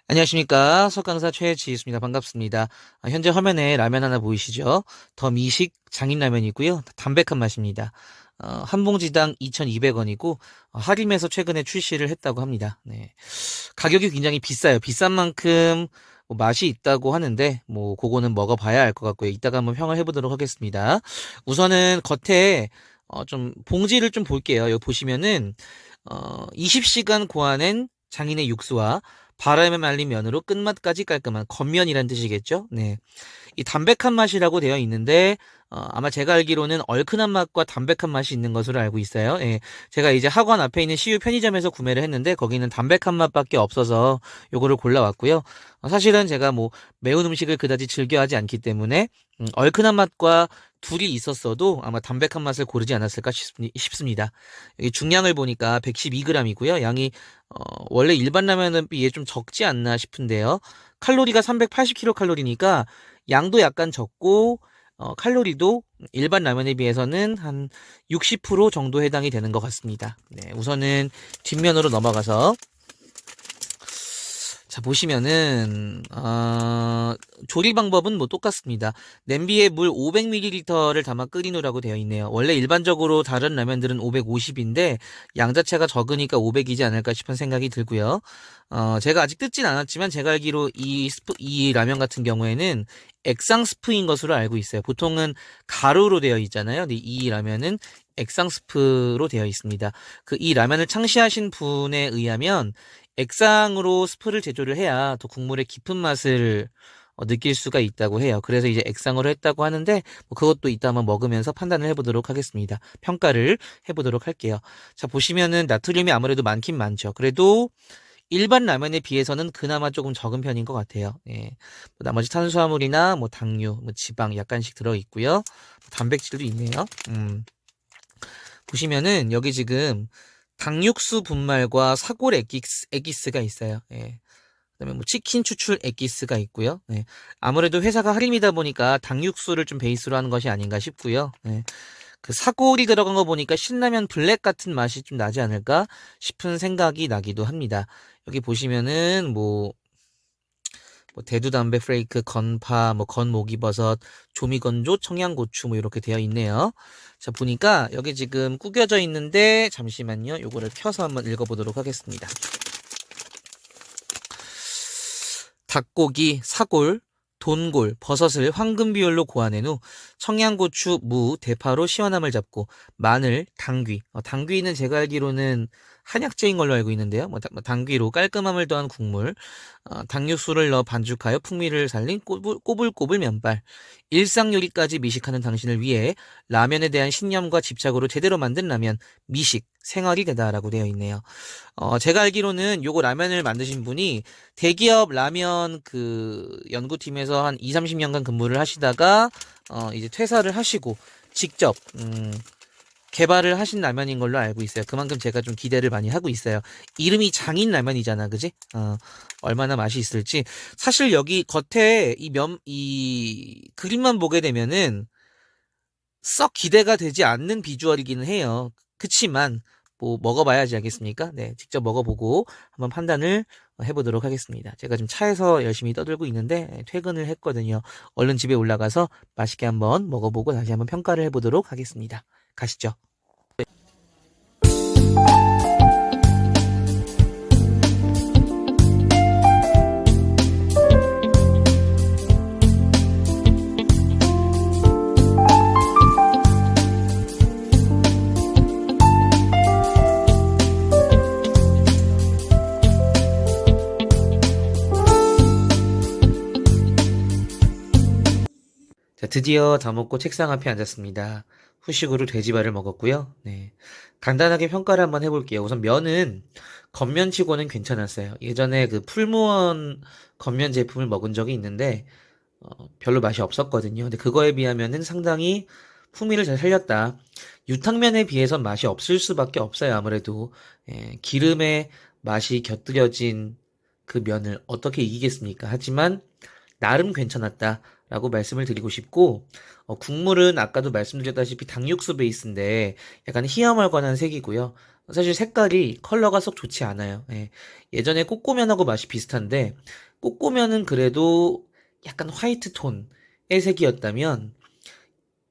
안녕하십니까. 석강사 최지수입니다. 반갑습니다. 현재 화면에 라면 하나 보이시죠? 더 미식 장인라면이고요. 담백한 맛입니다. 한 봉지당 2,200원이고 할인해서 최근에 출시를 했다고 합니다. 네. 가격이 굉장히 비싸요. 비싼 만큼 뭐 맛이 있다고 하는데 뭐 그거는 먹어봐야 알 것 같고요. 이따가 한번 평을 해보도록 하겠습니다. 우선은 겉에 좀 봉지를 좀 볼게요. 여기 보시면은 20시간 고아낸 장인의 육수와 바람에 말린 면으로 끝맛까지 깔끔한 겉면이란 뜻이겠죠? 네. 이 담백한 맛이라고 되어 있는데, 아마 제가 알기로는 얼큰한 맛과 담백한 맛이 있는 것으로 알고 있어요. 예. 제가 이제 학원 앞에 있는 CU 편의점에서 구매를 했는데, 거기는 담백한 맛밖에 없어서 요거를 골라왔고요. 사실은 제가 뭐 매운 음식을 그다지 즐겨하지 않기 때문에, 얼큰한 맛과 둘이 있었어도 아마 담백한 맛을 고르지 않았을까 싶습니다. 여기 중량을 보니까 112g이고요. 양이 원래 일반 라면에 비해 좀 적지 않나 싶은데요. 칼로리가 380kcal니까 양도 약간 적고 칼로리도 일반 라면에 비해서는 한 60% 정도 해당이 되는 것 같습니다. 네, 우선은 뒷면으로 넘어가서 자, 보시면은, 조리 방법은 뭐 똑같습니다. 냄비에 물 500ml를 담아 끓이누라고 되어 있네요. 원래 일반적으로 다른 라면들은 550인데, 양 자체가 적으니까 500이지 않을까 싶은 생각이 들고요. 제가 아직 뜯진 않았지만, 제가 알기로 이 라면 같은 경우에는 액상 스프인 것으로 알고 있어요. 보통은 가루로 되어 있잖아요. 근데 이 라면은 액상 스프로 되어 있습니다. 이 라면을 창시하신 분에 의하면, 액상으로 스프를 제조를 해야 더 국물의 깊은 맛을 느낄 수가 있다고 해요. 그래서 이제 액상으로 했다고 하는데 뭐 그것도 이따 한번 먹으면서 판단을 해보도록 하겠습니다. 평가를 해보도록 할게요. 자, 보시면은 나트륨이 아무래도 많긴 많죠. 그래도 일반 라면에 비해서는 그나마 조금 적은 편인 것 같아요. 예. 뭐 나머지 탄수화물이나 뭐 당류, 뭐 지방 약간씩 들어있고요. 단백질도 있네요. 보시면은 여기 지금 닭육수 분말과 사골 에기스가 있어요. 예. 그다음에 뭐 치킨 추출 에기스가 있고요. 예. 아무래도 회사가 할인이다 보니까 닭육수를 좀 베이스로 하는 것이 아닌가 싶고요. 예. 그 사골이 들어간 거 보니까 신라면 블랙 같은 맛이 좀 나지 않을까 싶은 생각이 나기도 합니다. 여기 보시면은 대두담배 프레이크, 건파, 뭐 건모기버섯, 조미건조, 청양고추 뭐 이렇게 되어 있네요. 자, 보니까 여기 지금 구겨져 있는데 잠시만요. 요거를 켜서 한번 읽어보도록 하겠습니다. 닭고기, 사골, 돈골, 버섯을 황금 비율로 고아낸 후 청양고추, 무, 대파로 시원함을 잡고 마늘, 당귀. 당귀는 제가 알기로는 한약재인 걸로 알고 있는데요. 당귀로 깔끔함을 더한 국물, 닭육수를 넣어 반죽하여 풍미를 살린 꼬불꼬불 면발. 일상 요리까지 미식하는 당신을 위해 라면에 대한 신념과 집착으로 제대로 만든 라면, 미식, 생활이 되다라고 되어 있네요. 제가 알기로는 요거 라면을 만드신 분이 대기업 라면 연구팀에서 한 2, 30년간 근무를 하시다가 이제 퇴사를 하시고 직접 개발을 하신 라면인 걸로 알고 있어요. 그만큼 제가 좀 기대를 많이 하고 있어요. 이름이 장인 라면이잖아, 그지? 얼마나 맛이 있을지. 사실 여기 겉에 이 그림만 보게 되면은 썩 기대가 되지 않는 비주얼이기는 해요. 그치만 뭐 먹어봐야지 알겠습니까? 네, 직접 먹어보고 한번 판단을 해보도록 하겠습니다. 제가 지금 차에서 열심히 떠들고 있는데 퇴근을 했거든요. 얼른 집에 올라가서 맛있게 한번 먹어보고 다시 한번 평가를 해보도록 하겠습니다. 가시죠. 자, 드디어 다 먹고 책상 앞에 앉았습니다. 후식으로 돼지발을 먹었고요. 네. 간단하게 평가를 한번 해볼게요. 우선 면은 겉면치고는 괜찮았어요. 예전에 그 풀무원 겉면 제품을 먹은 적이 있는데 별로 맛이 없었거든요. 근데 그거에 비하면은 상당히 풍미를 잘 살렸다. 유탕면에 비해서 맛이 없을 수밖에 없어요. 아무래도 기름의 맛이 곁들여진 그 면을 어떻게 이기겠습니까? 하지만 나름 괜찮았다라고 말씀을 드리고 싶고 국물은 아까도 말씀드렸다시피 닭육수 베이스인데 약간 희화멀건한 색이고요. 사실 색깔이 컬러가 썩 좋지 않아요. 예. 예전에 꼬꼬면하고 맛이 비슷한데 꼬꼬면은 그래도 약간 화이트 톤의 색이었다면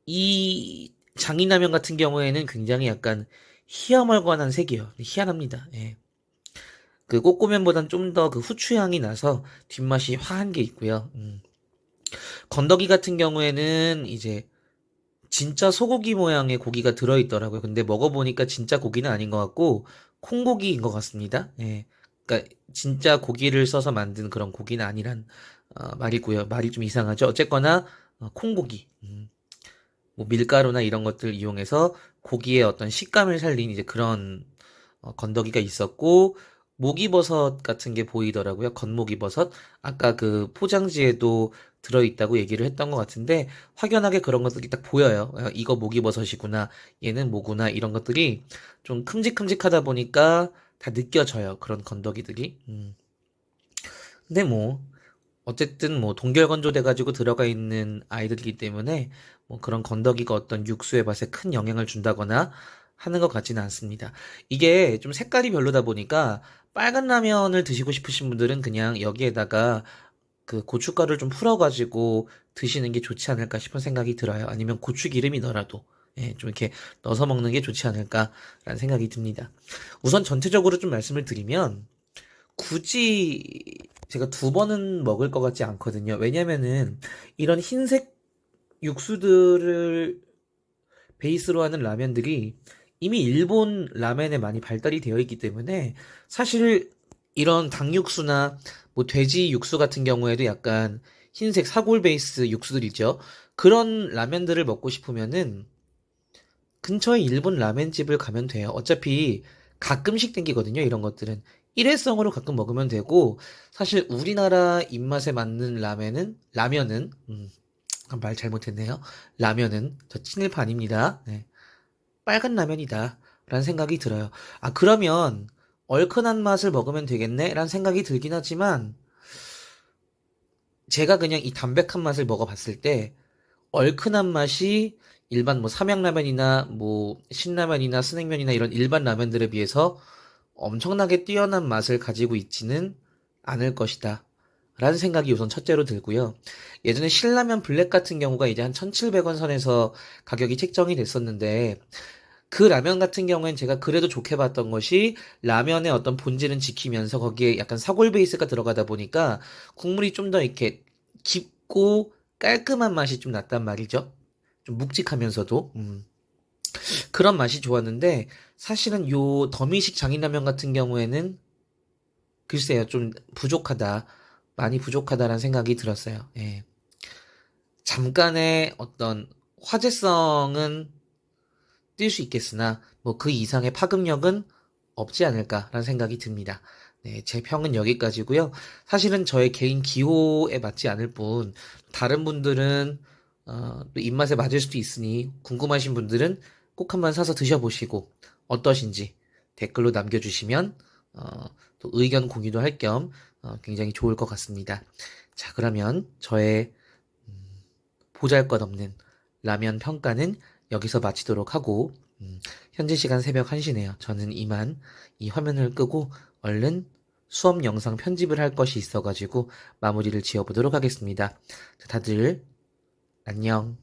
이 장인라면 같은 경우에는 굉장히 약간 희어멀건한 색이에요. 희한합니다. 예. 그 꼬꼬면보단 좀 더 그 후추향이 나서 뒷맛이 화한 게 있고요. 건더기 같은 경우에는 이제 진짜 소고기 모양의 고기가 들어있더라고요. 근데 먹어보니까 진짜 고기는 아닌 것 같고 콩고기인 것 같습니다. 예. 그러니까 진짜 고기를 써서 만든 그런 고기는 아니란 말이고요. 말이 좀 이상하죠. 어쨌거나 콩고기. 뭐 밀가루나 이런 것들 이용해서 고기의 어떤 식감을 살린 이제 그런 건더기가 있었고 목이버섯 같은 게 보이더라고요. 건목이버섯. 아까 그 포장지에도 들어있다고 얘기를 했던 것 같은데 확연하게 그런 것들이 딱 보여요. 이거 목이버섯이구나. 얘는 뭐구나. 이런 것들이 좀 큼직큼직하다 보니까 다 느껴져요. 그런 건더기들이. 근데 뭐 어쨌든 뭐 동결건조돼 가지고 들어가 있는 아이들이기 때문에 뭐 그런 건더기가 어떤 육수의 맛에 큰 영향을 준다거나 하는 것 같지는 않습니다. 이게 좀 색깔이 별로다 보니까 빨간 라면을 드시고 싶으신 분들은 그냥 여기에다가 그 고춧가루를 좀 풀어가지고 드시는 게 좋지 않을까 싶은 생각이 들어요. 아니면 고추기름이더라도 예, 좀 이렇게 넣어서 먹는 게 좋지 않을까라는 생각이 듭니다. 우선 전체적으로 좀 말씀을 드리면 굳이 제가 두 번은 먹을 것 같지 않거든요. 왜냐면은 이런 흰색 육수들을 베이스로 하는 라면들이 이미 일본 라면에 많이 발달이 되어 있기 때문에 사실 이런 닭육수나 뭐 돼지 육수 같은 경우에도 약간 흰색 사골 베이스 육수들 있죠. 그런 라면들을 먹고 싶으면은 근처에 일본 라멘집을 가면 돼요. 어차피 가끔씩 땡기거든요, 이런 것들은. 일회성으로 가끔 먹으면 되고, 사실 우리나라 입맛에 맞는 라면은, 말 잘못했네요. 라면은, 저 친일파입니다. 네. 빨간 라면이다. 라는 생각이 들어요. 아, 그러면, 얼큰한 맛을 먹으면 되겠네? 라는 생각이 들긴 하지만, 제가 그냥 이 담백한 맛을 먹어봤을 때, 얼큰한 맛이 일반 뭐 삼양라면이나 뭐 신라면이나 스낵면이나 이런 일반 라면들에 비해서 엄청나게 뛰어난 맛을 가지고 있지는 않을 것이다. 라는 생각이 우선 첫째로 들고요. 예전에 신라면 블랙 같은 경우가 이제 한 1,700원 선에서 가격이 책정이 됐었는데 그 라면 같은 경우엔 제가 그래도 좋게 봤던 것이 라면의 어떤 본질은 지키면서 거기에 약간 사골 베이스가 들어가다 보니까 국물이 좀 더 이렇게 깊고 깔끔한 맛이 좀 났단 말이죠. 좀 묵직하면서도. 그런 맛이 좋았는데 사실은 요 더미식 장인라면 같은 경우에는 글쎄요 좀 부족하다. 많이 부족하다라는 생각이 들었어요. 예. 잠깐의 어떤 화제성은 뛸 수 있겠으나 뭐 그 이상의 파급력은 없지 않을까라는 생각이 듭니다. 네, 제 평은 여기까지고요. 사실은 저의 개인 기호에 맞지 않을 뿐 다른 분들은 또 입맛에 맞을 수도 있으니 궁금하신 분들은 꼭 한번 사서 드셔보시고 어떠신지 댓글로 남겨주시면 또 의견 공유도 할 겸 굉장히 좋을 것 같습니다. 자, 그러면 저의 보잘것없는 라면 평가는 여기서 마치도록 하고 현재 시간 새벽 1시네요. 저는 이만 이 화면을 끄고 얼른 수업 영상 편집을 할 것이 있어가지고 마무리를 지어보도록 하겠습니다. 자, 다들 안녕.